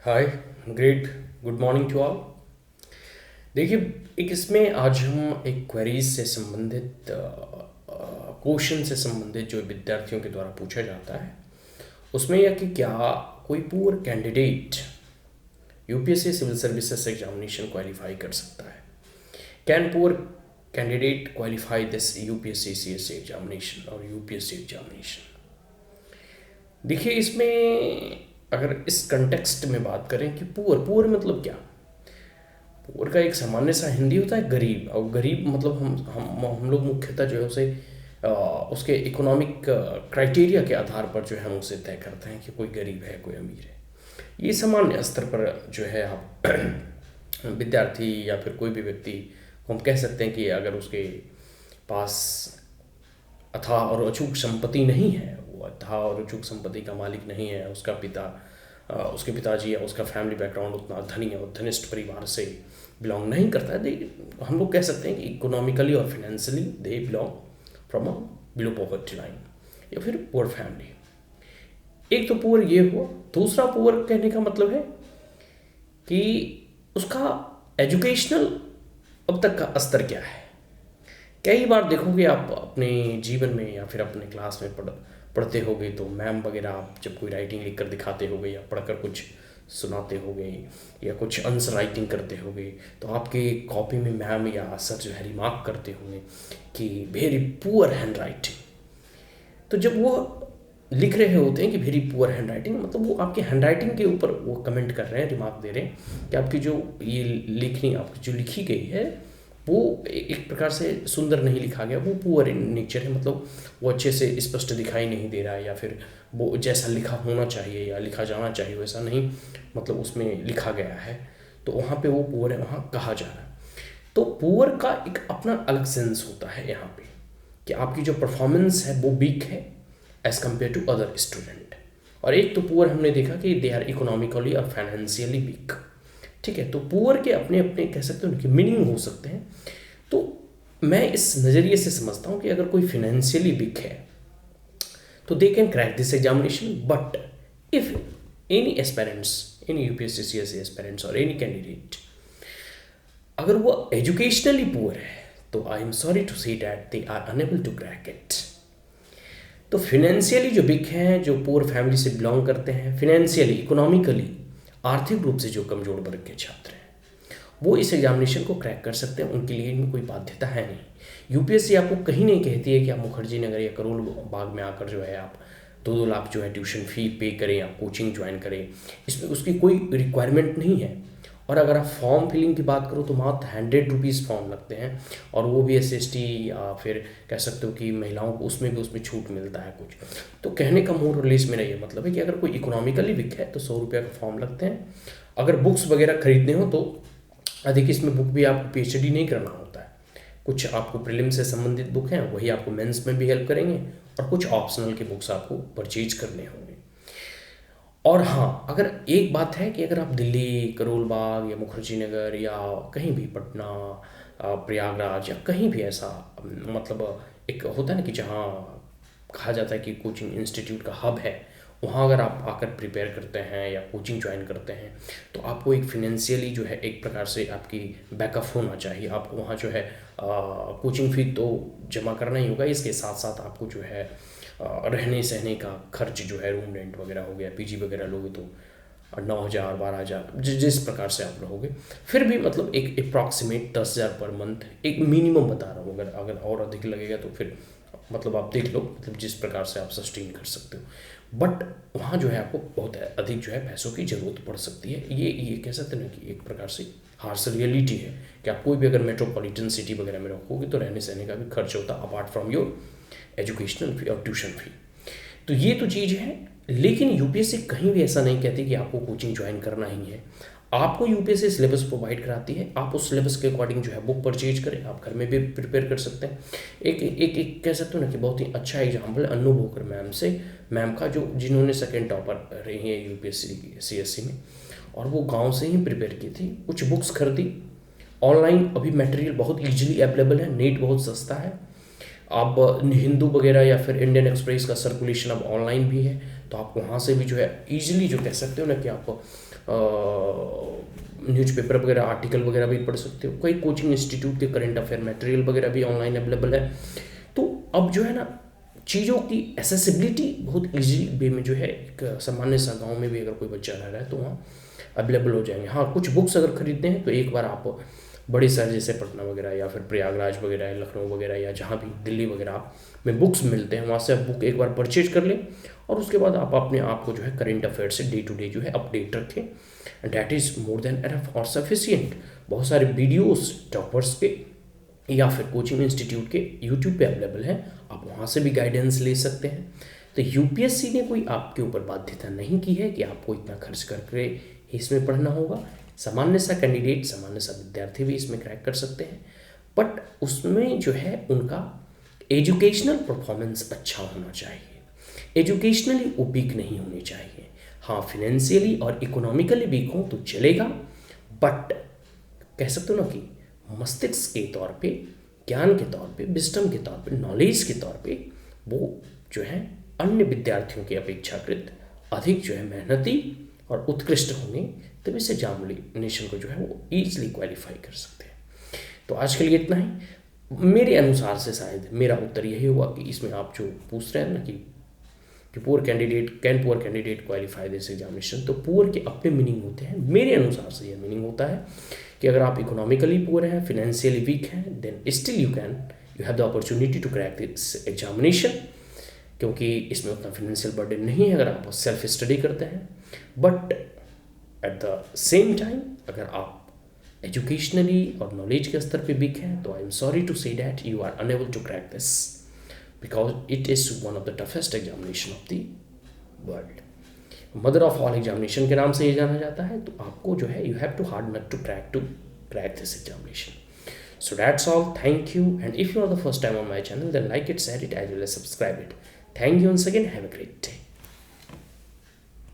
Hi, great, good morning to all. देखिए, एक इसमें आज हम एक क्वेरीज से संबंधित क्वेश्चन से संबंधित जो विद्यार्थियों के द्वारा पूछा जाता है उसमें यह कि क्या कोई poor candidate UPSC civil services examination qualify कर सकता है। Can poor candidate qualify this UPSC CSC examination और यूपीएससी एग्जामिनेशन। देखिए, इसमें अगर इस कंटेक्स्ट में बात करें कि पुअर पुअर मतलब क्या। पुअर का एक सामान्य सा हिंदी होता है गरीब, और गरीब मतलब हम लोग मुख्यतः जो है उसे उसके इकोनॉमिक क्राइटेरिया के आधार पर जो है हम उसे तय करते हैं कि कोई गरीब है कोई अमीर है। ये सामान्य स्तर पर जो है आप विद्यार्थी या फिर कोई भी व्यक्ति को हम कह सकते हैं कि अगर उसके पास अथाह और अचूक संपत्ति नहीं है, वो अथाह और अचूक संपत्ति का मालिक नहीं है, उसके पिताजी या उसका फैमिली बैकग्राउंड उतना धनी और धनिष्ठ परिवार से बिलोंग नहीं करता है, हम लोग कह सकते हैं कि इकोनॉमिकली और financially they belong from a below poverty line या फिर पुअर फैमिली। एक तो पुअर ये हुआ। दूसरा पुअर कहने का मतलब है कि उसका एजुकेशनल अब तक का स्तर क्या है। कई बार देखोगे आप अपने जीवन में या फिर अपने क्लास में पढ़ते होगे तो मैम वगैरह आप जब कोई राइटिंग लिख कर दिखाते होगे या पढ़कर कुछ सुनाते होगे या कुछ आंसर राइटिंग करते होगे तो आपके कॉपी में मैम या सर जो है रिमार्क करते होंगे कि वेरी पुअर हैंड राइटिंग। तो जब वो लिख रहे होते हैं कि वेरी पुअर हैंड राइटिंग, मतलब वो आपके हैंड राइटिंग के ऊपर वो कमेंट कर रहे हैं, रिमार्क दे रहे हैं कि आपकी जो ये लिखनी आपकी जो लिखी गई है वो एक प्रकार से सुंदर नहीं लिखा गया, वो पुअर इन नेचर है, मतलब वो अच्छे से स्पष्ट दिखाई नहीं दे रहा है या फिर वो जैसा लिखा होना चाहिए या लिखा जाना चाहिए वैसा नहीं मतलब उसमें लिखा गया है, तो वहाँ पे वो पुअर है, वहाँ कहा जा रहा है। तो पुअर का एक अपना अलग सेंस होता है यहाँ पे कि आपकी जो परफॉर्मेंस है वो वीक है as compare to other student. और एक तो पुअर हमने देखा कि दे आर इकोनॉमिकली और फाइनेंशियली वीक। ठीक है, तो पुअर के अपने अपने कह सकते हो उनके मीनिंग हो सकते हैं। तो मैं इस नज़रिए से समझता हूँ कि अगर कोई फाइनेंशियली वीक है तो they can crack this examination, but if any aspirants in UPSC CSC aspirants और एनी कैंडिडेट अगर वो एजुकेशनली पुअर है तो I am sorry to say that they are unable to crack it. तो financially जो big हैं, जो poor family से बिलोंग करते हैं, फिनेंशियली इकोनॉमिकली आर्थिक रूप से जो कमजोर वर्ग के छात्र हैं वो इस एग्जामिनेशन को क्रैक कर सकते हैं, उनके लिए इनमें कोई बाध्यता है नहीं। यूपीएससी आपको कहीं नहीं कहती है कि आप मुखर्जी नगर या करोल बाग में आकर जो है आप 2-2 लाख जो है ट्यूशन फी पे करें, आप कोचिंग ज्वाइन करें, इसमें उसकी कोई रिक्वायरमेंट नहीं है। और अगर आप फॉर्म फिलिंग की बात करो तो मात्र 100 रुपीज़ फॉर्म लगते हैं, और वो भी SST या फिर कह सकते हो कि महिलाओं को उसमें छूट मिलता है कुछ। तो कहने का मोर और लेस मेरा ये मतलब है कि अगर कोई इकोनॉमिकली वीक है तो 100 रुपये का फॉर्म लगते हैं। अगर बुक्स वगैरह खरीदने हो तो अधिक इसमें बुक भी आपको PhD नहीं करना होता है, कुछ आपको प्रीलिम से संबंधित बुक हैं वही आपको मेंस में भी हेल्प करेंगे, और कुछ ऑप्शनल के बुक्स आपको परचेज करने होंगे। और हाँ, अगर एक बात है कि अगर आप दिल्ली करोल बाग या मुखर्जी नगर या कहीं भी पटना प्रयागराज या कहीं भी ऐसा मतलब एक होता है ना कि जहाँ कहा जाता है कि कोचिंग इंस्टीट्यूट का हब है, वहाँ अगर आप आकर प्रिपेयर करते हैं या कोचिंग ज्वाइन करते हैं तो आपको एक फिनेंशियली जो है एक प्रकार से आपकी बैकअप होना चाहिए। आपको वहाँ जो है कोचिंग फी तो जमा करना ही होगा, इसके साथ साथ आपको जो है रहने सहने का खर्च जो है रूम रेंट वगैरह हो गया, PG वगैरह लोगे तो 9,000 12,000 जिस प्रकार से आप रहोगे, फिर भी मतलब एक अप्रॉक्सीमेट 10,000 पर मंथ एक मिनिमम बता रहा हूँ। अगर और अधिक लगेगा तो फिर मतलब आप देख लो, मतलब जिस प्रकार से आप सस्टेन कर सकते हो। बट वहाँ जो है आपको बहुत अधिक जो है पैसों की ज़रूरत पड़ सकती है। ये कह सकते हैं ना कि एक प्रकार से हार्श रियलिटी है कि आप कोई भी अगर मेट्रोपॉलिटन सिटी वगैरह में रखोगे तो रहने सहने का भी खर्च होता है अपार्ट फ्रॉम योर एजुकेशनल फी और ट्यूशन फी। तो ये तो चीज़ है, लेकिन यूपीएससी कहीं भी ऐसा नहीं कहती कि आपको कोचिंग ज्वाइन करना ही है। आपको यूपीएससी सिलेबस प्रोवाइड कराती है, आप उस सिलेबस के अकॉर्डिंग जो है बुक परचेज करें, आप घर में भी प्रिपेयर कर सकते हैं। एक कह सकते हो ना कि बहुत ही अच्छा एग्जाम्पल अनु भोकर मैम का, जो जिन्होंने सेकेंड टॉपर रही है यूपीएससी CSC में, और वो गाँव से ही प्रिपेयर की थी, कुछ बुक्स खरीदी, ऑनलाइन अभी मटेरियल बहुत ईजिली अवेलेबल है, नेट बहुत सस्ता है। अब हिंदू वगैरह या फिर इंडियन एक्सप्रेस का सर्कुलेशन अब ऑनलाइन भी है, तो आप वहाँ से भी जो है ईजिली जो कह सकते हो ना कि आप न्यूज़पेपर वगैरह आर्टिकल वगैरह भी पढ़ सकते हो। कई कोचिंग इंस्टीट्यूट के करंट अफेयर मटेरियल वगैरह भी ऑनलाइन अवेलेबल है। तो अब जो है ना चीज़ों की एसेसिबिलिटी बहुत ईजी वे में जो है एक सामान्य सा गांव में भी अगर कोई बच्चा रह रहा है तो वहाँ अवेलेबल हो जाएंगे। हाँ, कुछ बुक्स अगर खरीदते हैं तो एक बार आप बड़े शहर जैसे पटना वगैरह या फिर प्रयागराज वगैरह या लखनऊ वगैरह या जहाँ भी दिल्ली वगैरह में बुक्स मिलते हैं वहाँ से आप बुक एक बार परचेज कर लें और उसके बाद आप अपने आप को जो है करंट अफेयर से डे टू डे जो है अपडेट रखें। And that is more than enough और सफिशियंट। बहुत सारे वीडियोस टॉपर्स के या फिर कोचिंग इंस्टीट्यूट के यूट्यूब पे अवेलेबल हैं, आप वहाँ से भी गाइडेंस ले सकते हैं। तो यूपीएससी ने कोई आपके ऊपर बाध्यता नहीं की है कि आपको इतना खर्च करके इसमें पढ़ना होगा। सामान्य सा कैंडिडेट, सामान्य सा विद्यार्थी भी इसमें क्रैक कर सकते हैं, बट उसमें जो है उनका एजुकेशनल परफॉर्मेंस अच्छा होना चाहिए, एजुकेशनली वो वीक नहीं होनी चाहिए। हाँ, फिनेंशियली और इकोनॉमिकली वीक हो तो चलेगा, बट कह सकते हो ना कि मस्तिष्क के तौर पे, ज्ञान के तौर पे, विजडम के तौर पे, नॉलेज के तौर पे वो जो है अन्य विद्यार्थियों की अपेक्षाकृत अधिक जो है मेहनती और उत्कृष्ट होंगे, तभी से एग्जामिनेशन को जो है वो ईजिली क्वालिफाई कर सकते हैं। तो आज के लिए इतना ही। मेरे अनुसार से शायद मेरा उत्तर यही हुआ कि इसमें आप जो पूछ रहे हैं ना कि poor candidate qualify this examination, तो पुअर के अपने मीनिंग होते हैं। मेरे अनुसार से यह मीनिंग होता है कि अगर आप इकोनॉमिकली पुअर हैं, फिनेंशियली वीक हैं, then still you have the opportunity to crack this examination, क्योंकि इसमें उतना फिनेंशियल बर्डन नहीं है अगर आप सेल्फ स्टडी करते हैं। But at the same time अगर आप एजुकेशनली और नॉलेज के स्तर पे वीक हैं तो I am sorry to say that you are unable to crack this, because it is one of the toughest examination of the world. Mother of all examination के नाम से ये जाना जाता है। तो आपको जो है you have to hard nut to crack this examination. So that's all. Thank you. And if you are the first time on my channel, then like it, share it, as well as subscribe it. Thank you once again. Have a great day.